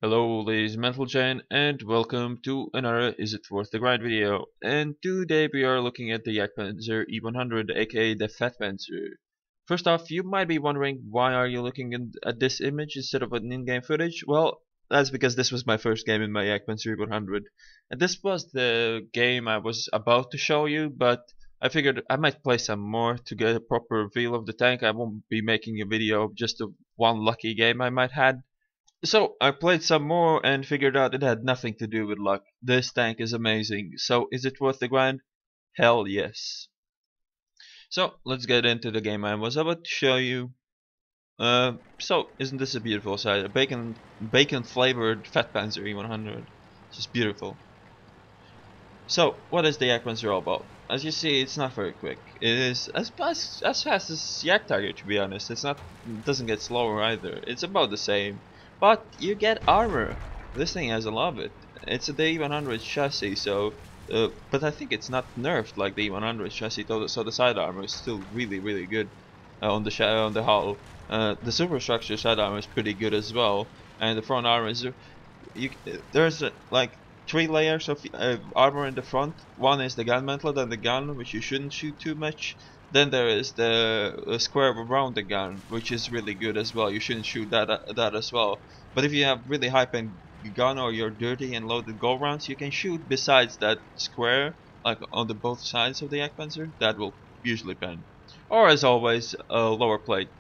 Hello ladies and gentlemen, and welcome to another Is It Worth the Grind video. And today we are looking at the Jagdpanzer E-100, aka the Fat Panzer. First off, you might be wondering why are you looking at this image instead of an in-game footage? Well, that's because this was my first game in my Jagdpanzer E-100. And this was the game I was about to show you, but I figured I might play some more to get a proper feel of the tank. I won't be making a video of just the one lucky game I might had. So I played some more and figured out it had nothing to do with luck. This tank is amazing. So is it worth the grind? Hell yes. So let's get into the game I was about to show you. So isn't this a beautiful sight? A bacon flavored Fat Panzer E-100. Just beautiful. So what is the Jagdpanzer all about? As you see, it's not very quick. It is as fast as Jagdtiger, to be honest. It doesn't get slower either. It's about the same. But you get armor. This thing has a lot of it. It's a E-100 chassis, so but I think it's not nerfed like the E-100 chassis. So the side armor is still really good on the hull. The superstructure side armor is pretty good as well, and the front armor is there's like 3 layers of armor in the front. One is the gun mantle, then the gun, which you shouldn't shoot too much. Then there is the square around the gun, which is really good as well. You shouldn't shoot that as well. But if you have really high pen gun or you're dirty and loaded gold rounds, you can shoot besides that square, like on the both sides of the Jagdpanzer. That will usually pen. Or as always, a lower plate.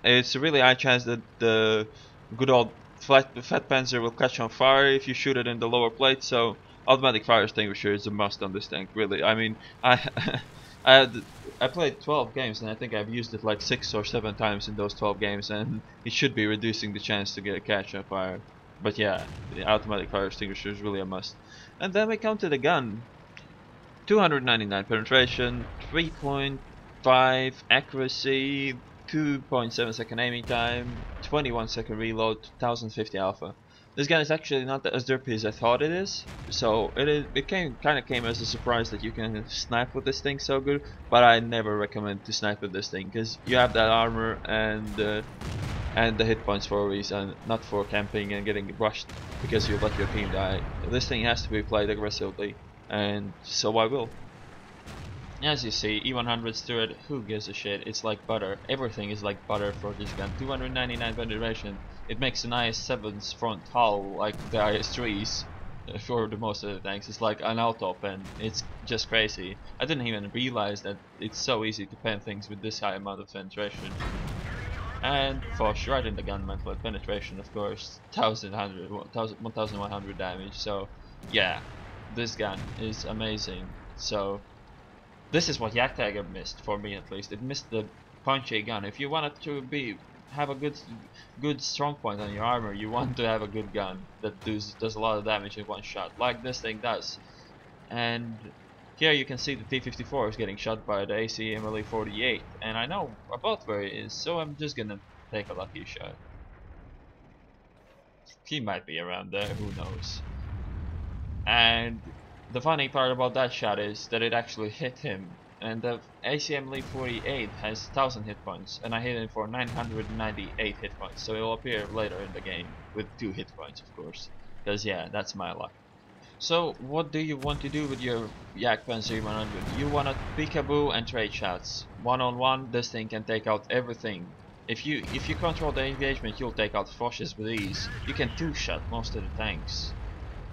It's a really high chance that the good old fat Panzer will catch on fire if you shoot it in the lower plate. So automatic fire extinguisher is a must on this tank. Really, I mean, I played 12 games and I think I've used it like 6 or 7 times in those 12 games, and it should be reducing the chance to get a catch on fire. But yeah, the automatic fire extinguisher is really a must. And then we come to the gun. 299 penetration, 3.5 accuracy, 2.7 second aiming time, 21 second reload, 1050 alpha. This gun is actually not as derpy as I thought it is, so it kind of came as a surprise that you can snipe with this thing so good, but I never recommend to snipe with this thing because you have that armor and the hit points for a reason, not for camping and getting rushed because you let your team die. This thing has to be played aggressively, and so I will. As you see, E-100's turret, who gives a shit? It's like butter. Everything is like butter for this gun. 299 penetration. It makes an IS-7's front hull like the IS-3's for the most of the tanks. It's like an auto pen. It's just crazy. I didn't even realize that it's so easy to pen things with this high amount of penetration. And Fosh right in the gun mantle penetration, of course, 1100 damage. So yeah, this gun is amazing. So this is what Jagdtiger missed, for me at least. It missed the punchy gun. If you wanted to have a good strong point on your armor, you want to have a good gun that does a lot of damage in one shot, like this thing does. And here you can see the T-54 is getting shot by the ACMLE 48, and I know about where he is, so I'm just gonna take a lucky shot. He might be around there, who knows. And the funny part about that shot is that it actually hit him, and the ACMLE 48 has 1000 hit points, and I hit him for 998 hit points, so it will appear later in the game with 2 hit points, of course, because yeah, that's my luck. So what do you want to do with your Jagdpanzer E-100? You want to peekaboo and trade shots. One-on-one, this thing can take out everything. If you control the engagement, you'll take out Foshes with ease. You can two-shot most of the tanks.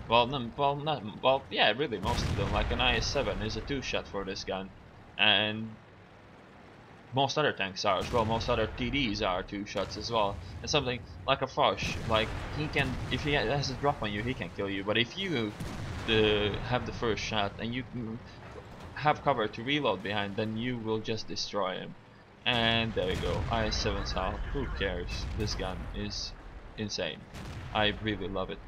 Well, yeah, really most of them. Like an IS-7 is a 2-shot for this gun, and most other tanks are as well. Most other TDs are 2-shots as well. And something like a Foch, like he can, if he has a drop on you, he can kill you. But if you have the first shot and you have cover to reload behind, then you will just destroy him. And there you go, IS-7's how. Who cares? This gun is insane. I really love it.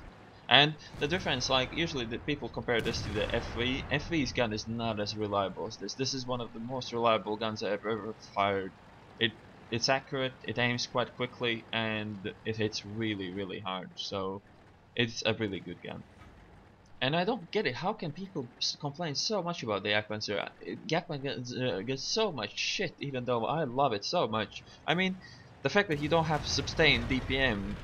And the difference, like usually the people compare this to the FV. FV's gun is not as reliable as this. This is one of the most reliable guns I've ever fired. It's accurate, it aims quite quickly, and it hits really hard. So it's a really good gun. And I don't get it. How can people complain so much about the Jagdpanzer? Jagdpanzer gets so much shit, even though I love it so much. I mean, the fact that you don't have sustained DPM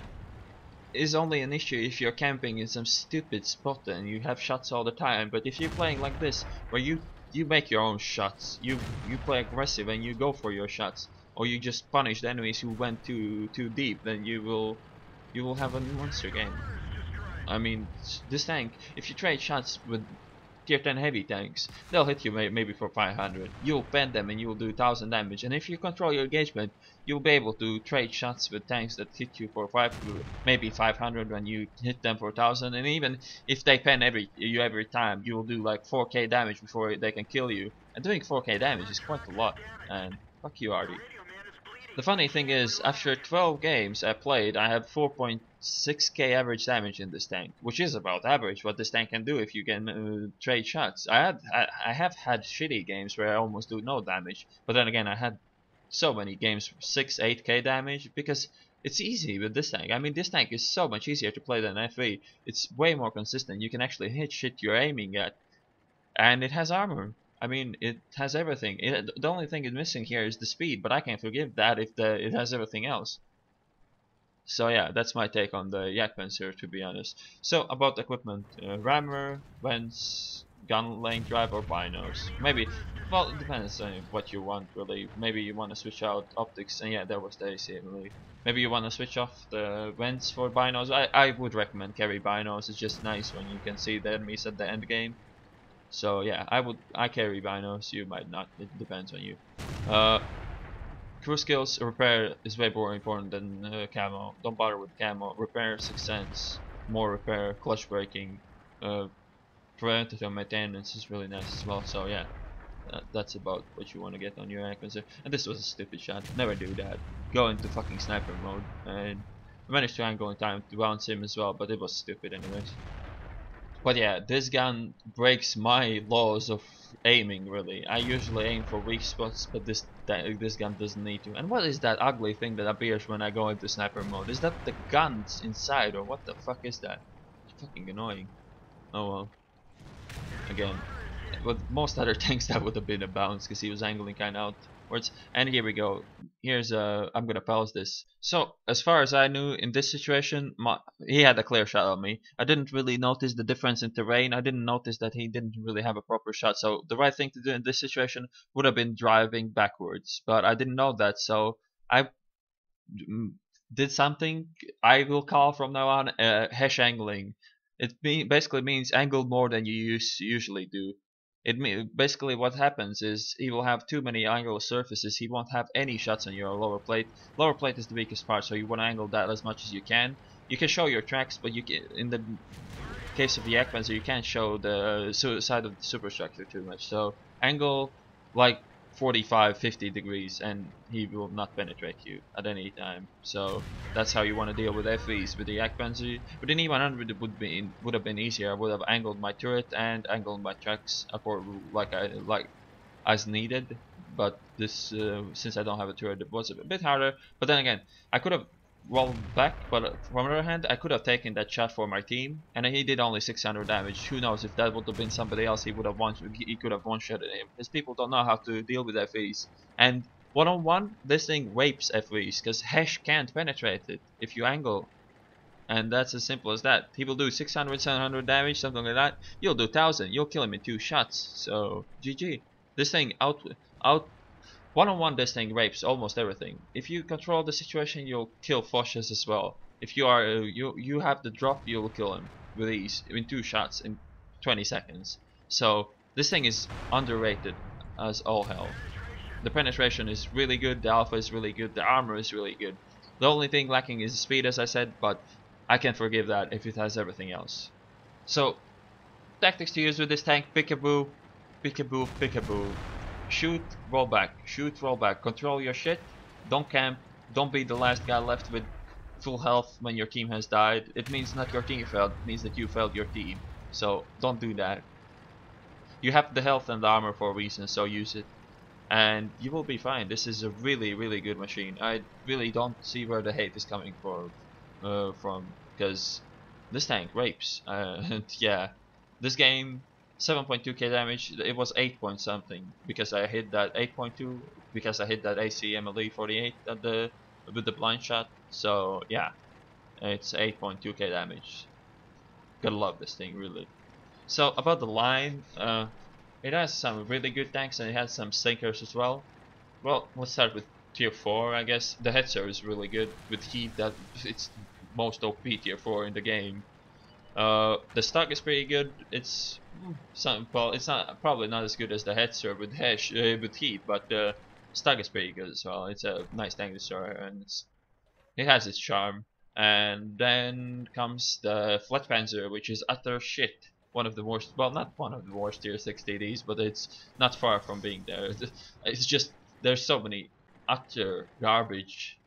is only an issue if you're camping in some stupid spot and you have shots all the time. But if you're playing like this, where you make your own shots, you play aggressive and you go for your shots, or you just punish the enemies who went too deep, then you will have a monster game. I mean, this tank, if you trade shots with tier 10 heavy tanks, they'll hit you maybe for 500. You'll bend them and you'll do 1000 damage. And if you control your engagement, you'll be able to trade shots with tanks that hit you for maybe 500 when you hit them for 1000. And even if they pen you every time, you'll do like 4k damage before they can kill you. And doing 4k damage is quite a lot. And fuck you, Artie. The funny thing is, after 12 games I played, I have 4.6k average damage in this tank, which is about average what this tank can do if you can trade shots. I have had shitty games where I almost do no damage, but then again I had so many games 6-8k damage because it's easy with this tank. I mean, this tank is so much easier to play than FV. It's way more consistent. You can actually hit shit you're aiming at, and it has armor. I mean, it has everything. The only thing it's missing here is the speed, but I can forgive that if it has everything else. So yeah, that's my take on the Jagdpanzer, to be honest. So about equipment, rammer, vents, gun length drive, or binos. Maybe, well, it depends on what you want really. Maybe you want to switch out optics, and yeah, there was the AC, I believe. Maybe you want to switch off the vents for binos. I would recommend carry binos. It's just nice when you can see the enemies at the end game. So yeah, I carry binos, you might not, it depends on you. Crew skills, repair is way more important than camo. Don't bother with camo. Repair, 6 cents, more repair, clutch braking, preventative maintenance is really nice as well. So yeah, that's about what you want to get on your Jagdpanzer. And this was a stupid shot, never do that. Go into fucking sniper mode, and I managed to angle in time to bounce him as well, but it was stupid anyways. But yeah, this gun breaks my laws of aiming really. I usually aim for weak spots, but this gun doesn't need to. And what is that ugly thing that appears when I go into sniper mode? Is that the guns inside, or what the fuck is that? It's fucking annoying. Oh well. Again, with most other tanks that would have been a bounce because he was angling kind of outwards. And here we go. Here's I'm gonna pause this. So as far as I knew in this situation, he had a clear shot on me. I didn't really notice the difference in terrain. I didn't notice that he didn't really have a proper shot. So the right thing to do in this situation would have been driving backwards, but I didn't know that. So I did something I will call from now on hash angling. It basically means angle more than you usually do. Basically what happens is he will have too many angle surfaces. He won't have any shots on your lower plate. Lower plate is the weakest part, so you want to angle that as much as you can. You can show your tracks, but you can, in the case of the Jagdpanzer, you can't show the side of the superstructure too much. So angle like 45-50 degrees and he will not penetrate you at any time. So that's how you want to deal with FVs. With the Jagdpanzer, with an E-100 it would have been easier. I would have angled my turret and angled my tracks like as needed. But this since I don't have a turret, it was a bit harder. But then again, I could have rolled back, but from the other hand, I could have taken that shot for my team, and he did only 600 damage. Who knows, if that would have been somebody else, he could have one-shotted him. Because people don't know how to deal with FVs. And one-on-one, this thing rapes FVs, because Hesh can't penetrate it if you angle. And that's as simple as that. People do 600, 700 damage, something like that. You'll do 1000. You'll kill him in 2 shots. So GG. This thing out one-on-one, this thing rapes almost everything. If you control the situation, you'll kill Foshes as well. If you are you have the drop, you'll kill him with ease in 2 shots in 20 seconds. So this thing is underrated as all hell. The penetration is really good, the alpha is really good, the armor is really good. The only thing lacking is speed, as I said, but I can forgive that if it has everything else. So tactics to use with this tank: peekaboo, peekaboo, peekaboo. Shoot, roll back. Shoot, roll back. Control your shit. Don't camp. Don't be the last guy left with full health when your team has died. It means not your team failed. It means that you failed your team. So don't do that. You have the health and the armor for a reason, so use it. And you will be fine. This is a really, really good machine. I really don't see where the hate is coming from. Because this tank rapes. And yeah, this game, 7.2k damage. It was 8 point something because I hit that 8.2 because I hit that AC MLE 48 with the blind shot. So yeah, It's 8.2k damage. Gotta love this thing, really. So about the line, it has some really good tanks and it has some stinkers as well. Well, let's start with tier 4, I guess. The head serve is really good with heat. That it's most OP tier 4 in the game. The stock is pretty good. It's some, well, it's not probably not as good as the head serve with with heat, but the stock is pretty good as well. It's a nice tank to start, and it has its charm. And then comes the Flatpanzer, which is utter shit. One of the worst, well, not one of the worst tier 6 TDs, but it's not far from being there. It's just there's so many utter garbage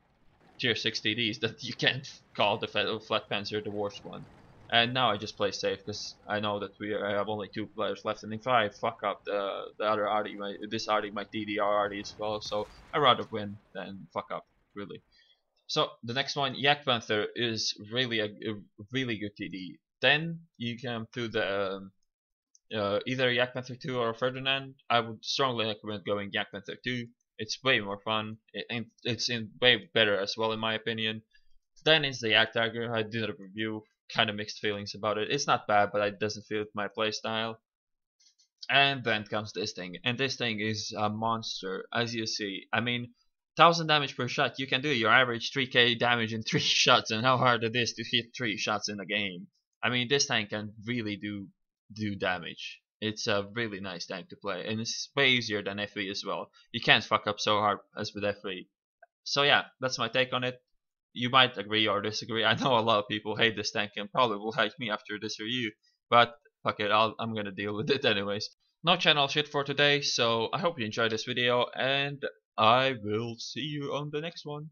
tier 6 TDs that you can't call the Flatpanzer the worst one. And now I just play safe because I know that I have only 2 players left, and if I fuck up the other Artie, this Artie might DDR Artie as well, so I'd rather win than fuck up, really. So the next one, Jagdpanzer, is really a really good TD. Then you come to the either Jagdpanzer 2 or Ferdinand. I would strongly recommend going Jagdpanzer 2. It's way more fun, and it's way better as well in my opinion. Then is the Yak Tiger. I did a review, kind of mixed feelings about it. It's not bad, but it doesn't fit my playstyle. And then comes this thing, and this thing is a monster, as you see. I mean, 1000 damage per shot. You can do your average 3k damage in 3 shots, and how hard it is to hit 3 shots in a game. I mean, this tank can really do damage. It's a really nice tank to play, and it's way easier than FV as well. You can't fuck up so hard as with FV. So yeah, that's my take on it. You might agree or disagree. I know a lot of people hate this tank and probably will hate me after this review, but fuck it, I'm gonna deal with it anyways. No channel shit for today, so I hope you enjoyed this video, and I will see you on the next one.